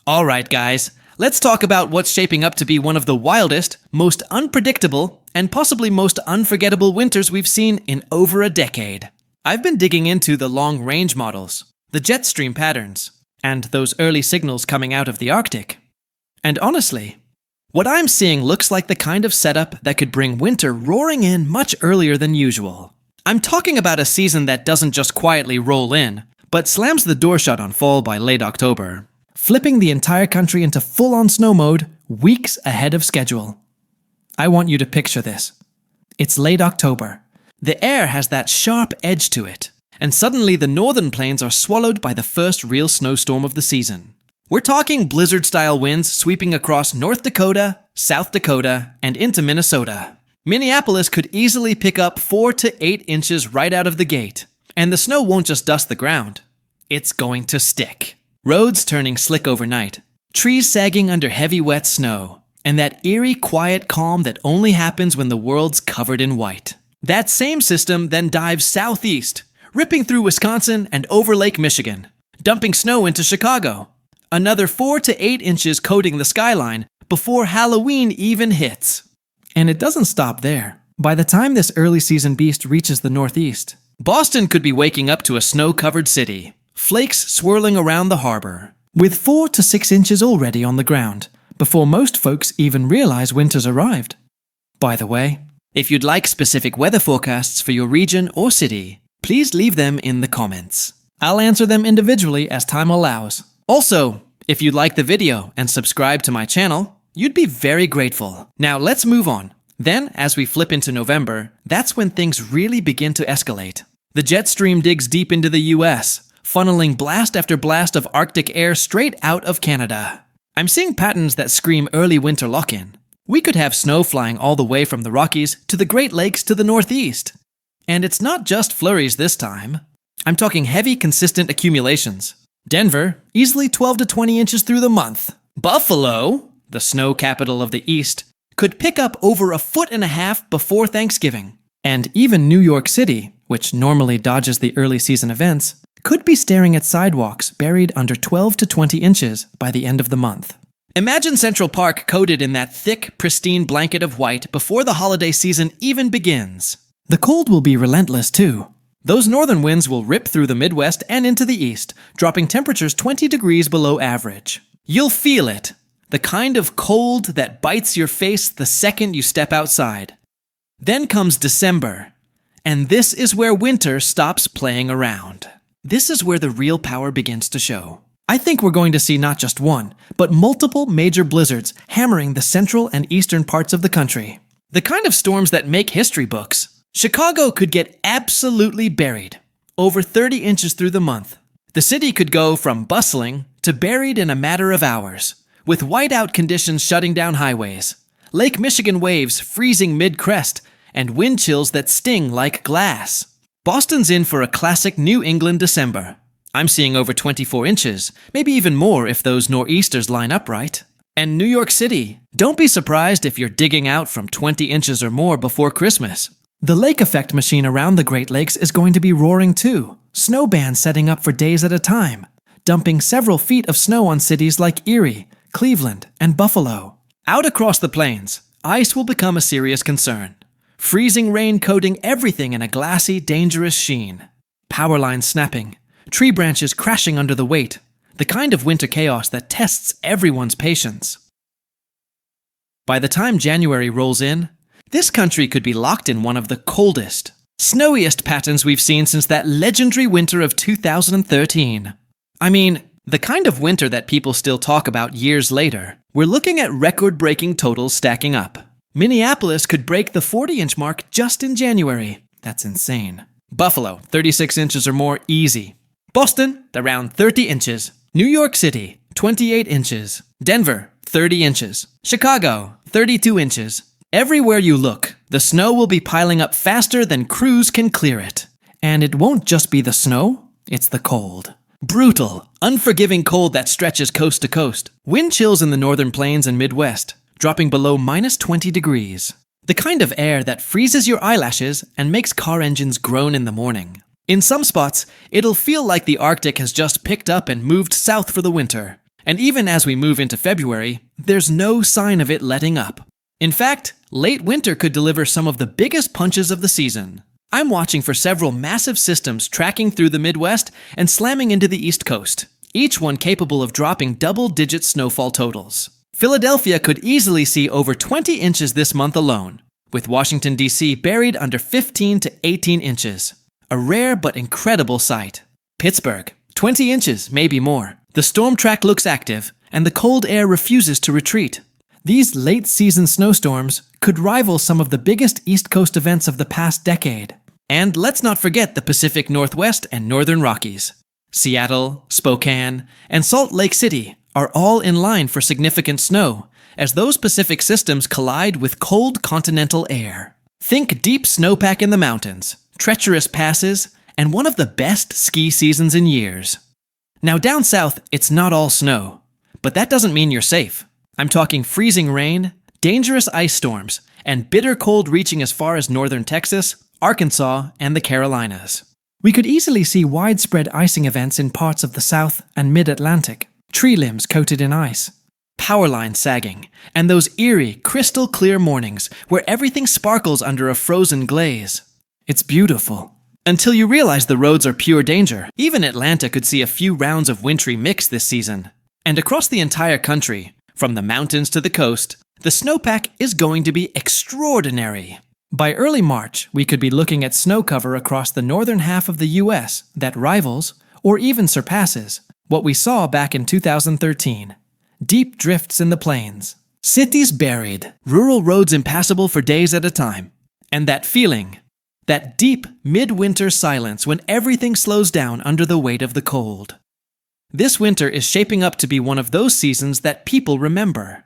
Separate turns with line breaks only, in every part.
Alright guys, let's talk about what's shaping up to be one of the wildest, most unpredictable, and possibly most unforgettable winters we've seen in over a decade. I've been digging into the long-range models, the jet stream patterns, and those early signals coming out of the Arctic. And honestly, what I'm seeing looks like the kind of setup that could bring winter roaring in much earlier than usual. I'm talking about a season that doesn't just quietly roll in, but slams the door shut on fall by late October, flipping the entire country into full-on snow mode weeks ahead of schedule. I want you to picture this. It's late October. The air has that sharp edge to it, and suddenly the northern plains are swallowed by the first real snowstorm of the season. We're talking blizzard-style winds sweeping across North Dakota, South Dakota, and into Minnesota. Minneapolis could easily pick up 4 to 8 inches right out of the gate, and the snow won't just dust the ground. It's going to stick. Roads turning slick overnight, trees sagging under heavy wet snow, and that eerie quiet calm that only happens when the world's covered in white. That same system then dives southeast, ripping through Wisconsin and over Lake Michigan, dumping snow into Chicago. Another 4 to 8 inches coating the skyline before Halloween even hits. And it doesn't stop there. By the time this early season beast reaches the Northeast, Boston could be waking up to a snow-covered city, flakes swirling around the harbor, with 4 to 6 inches already on the ground, before most folks even realize winter's arrived. By the way, if you'd like specific weather forecasts for your region or city, please leave them in the comments. I'll answer them individually as time allows. Also, if you'd like the video and subscribe to my channel, you'd be very grateful. Now let's move on. Then, as we flip into November, that's when things really begin to escalate. The jet stream digs deep into the US, funneling blast after blast of Arctic air straight out of Canada. I'm seeing patterns that scream early winter lock-in. We could have snow flying all the way from the Rockies to the Great Lakes to the Northeast. And it's not just flurries this time. I'm talking heavy, consistent accumulations. Denver, easily 12 to 20 inches through the month. Buffalo, the snow capital of the East, could pick up over 1.5 feet before Thanksgiving. And even New York City, which normally dodges the early season events, could be staring at sidewalks buried under 12 to 20 inches by the end of the month. Imagine Central Park coated in that thick, pristine blanket of white before the holiday season even begins. The cold will be relentless too. Those northern winds will rip through the Midwest and into the East, dropping temperatures 20 degrees below average. You'll feel it. The kind of cold that bites your face the second you step outside. Then comes December, and this is where winter stops playing around. This is where the real power begins to show. I think we're going to see not just one, but multiple major blizzards hammering the central and eastern parts of the country. The kind of storms that make history books. Chicago could get absolutely buried, over 30 inches through the month. The city could go from bustling to buried in a matter of hours, with whiteout conditions shutting down highways, Lake Michigan waves freezing mid-crest, and wind chills that sting like glass. Boston's in for a classic New England December. I'm seeing over 24 inches, maybe even more if those nor'easters line up right. And New York City, don't be surprised if you're digging out from 20 inches or more before Christmas. The lake effect machine around the Great Lakes is going to be roaring too. Snow bands setting up for days at a time, dumping several feet of snow on cities like Erie, Cleveland, and Buffalo. Out across the plains, ice will become a serious concern. Freezing rain coating everything in a glassy, dangerous sheen. Power lines snapping, tree branches crashing under the weight, the kind of winter chaos that tests everyone's patience. By the time January rolls in, this country could be locked in one of the coldest, snowiest patterns we've seen since that legendary winter of 2013. I mean, the kind of winter that people still talk about years later. We're looking at record-breaking totals stacking up. Minneapolis could break the 40-inch mark just in January. That's insane. Buffalo, 36 inches or more easy. Boston, around 30 inches. New York City, 28 inches. Denver, 30 inches. Chicago, 32 inches. Everywhere you look, the snow will be piling up faster than crews can clear it. And it won't just be the snow, it's the cold. Brutal, unforgiving cold that stretches coast to coast. Wind chills in the northern plains and Midwest, dropping below minus 20 degrees. The kind of air that freezes your eyelashes and makes car engines groan in the morning. In some spots, it'll feel like the Arctic has just picked up and moved south for the winter. And even as we move into February, there's no sign of it letting up. In fact, late winter could deliver some of the biggest punches of the season. I'm watching for several massive systems tracking through the Midwest and slamming into the East Coast, each one capable of dropping double-digit snowfall totals. Philadelphia could easily see over 20 inches this month alone, with Washington, D.C. buried under 15 to 18 inches. A rare but incredible sight. Pittsburgh, 20 inches, maybe more. The storm track looks active, and the cold air refuses to retreat. These late-season snowstorms could rival some of the biggest East Coast events of the past decade. And let's not forget the Pacific Northwest and Northern Rockies. Seattle, Spokane, and Salt Lake City are all in line for significant snow, as those Pacific systems collide with cold continental air. Think deep snowpack in the mountains, treacherous passes, and one of the best ski seasons in years. Now down south, it's not all snow, but that doesn't mean you're safe. I'm talking freezing rain, dangerous ice storms, and bitter cold reaching as far as northern Texas, Arkansas, and the Carolinas. We could easily see widespread icing events in parts of the South and Mid-Atlantic, tree limbs coated in ice, power lines sagging, and those eerie, crystal-clear mornings where everything sparkles under a frozen glaze. It's beautiful. Until you realize the roads are pure danger. Even Atlanta could see a few rounds of wintry mix this season. And across the entire country, from the mountains to the coast, the snowpack is going to be extraordinary. By early March, we could be looking at snow cover across the northern half of the US that rivals, or even surpasses, what we saw back in 2013. Deep drifts in the plains, cities buried, rural roads impassable for days at a time, and that feeling, that deep midwinter silence when everything slows down under the weight of the cold. This winter is shaping up to be one of those seasons that people remember.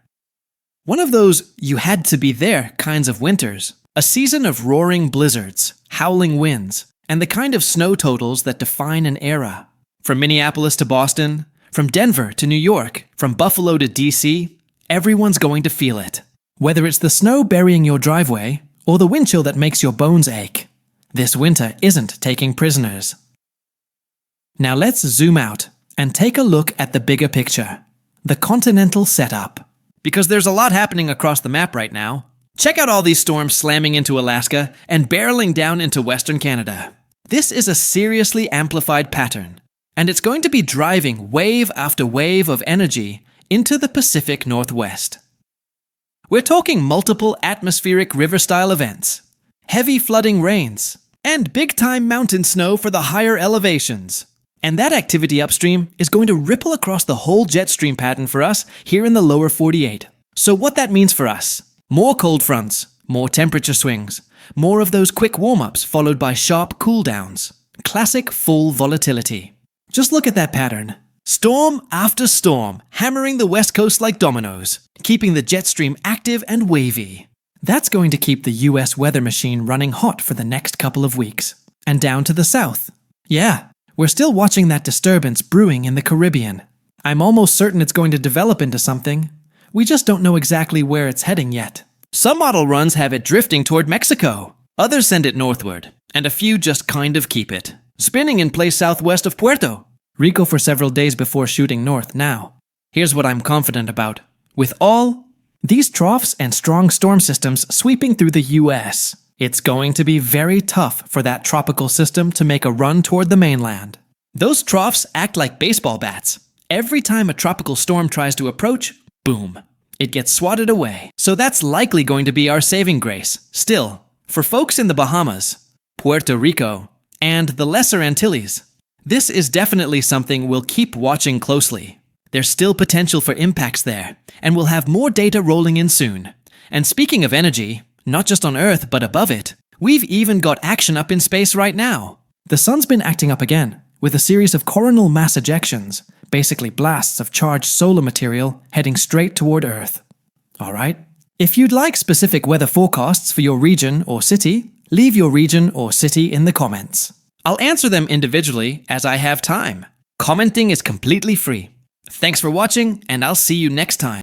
One of those you-had-to-be-there kinds of winters. A season of roaring blizzards, howling winds, and the kind of snow totals that define an era. From Minneapolis to Boston, from Denver to New York, from Buffalo to D.C., everyone's going to feel it. Whether it's the snow burying your driveway or the wind chill that makes your bones ache, this winter isn't taking prisoners. Now let's zoom out and take a look at the bigger picture, the continental setup. Because there's a lot happening across the map right now. Check out all these storms slamming into Alaska and barreling down into Western Canada. This is a seriously amplified pattern, and it's going to be driving wave after wave of energy into the Pacific Northwest. We're talking multiple atmospheric river-style events, heavy flooding rains, and big-time mountain snow for the higher elevations. And that activity upstream is going to ripple across the whole jet stream pattern for us here in the lower 48. So what that means for us: more cold fronts, more temperature swings, more of those quick warm-ups followed by sharp cool-downs. Classic full volatility. Just look at that pattern. Storm after storm, hammering the west coast like dominoes, keeping the jet stream active and wavy. That's going to keep the US weather machine running hot for the next couple of weeks. And down to the south. Yeah, we're still watching that disturbance brewing in the Caribbean. I'm almost certain it's going to develop into something. We just don't know exactly where it's heading yet. Some model runs have it drifting toward Mexico. Others send it northward. And a few just kind of keep it, spinning in place southwest of Puerto Rico for several days before shooting north now. Here's what I'm confident about. With all these troughs and strong storm systems sweeping through the US, it's going to be very tough for that tropical system to make a run toward the mainland. Those troughs act like baseball bats. Every time a tropical storm tries to approach, boom, it gets swatted away. So that's likely going to be our saving grace. Still, for folks in the Bahamas, Puerto Rico, and the Lesser Antilles, this is definitely something we'll keep watching closely. There's still potential for impacts there, and we'll have more data rolling in soon. And speaking of energy, not just on Earth but above it, we've even got action up in space right now. The sun's been acting up again, with a series of coronal mass ejections, basically blasts of charged solar material heading straight toward Earth. Alright? If you'd like specific weather forecasts for your region or city, leave your region or city in the comments. I'll answer them individually as I have time. Commenting is completely free. Thanks for watching, and I'll see you next time.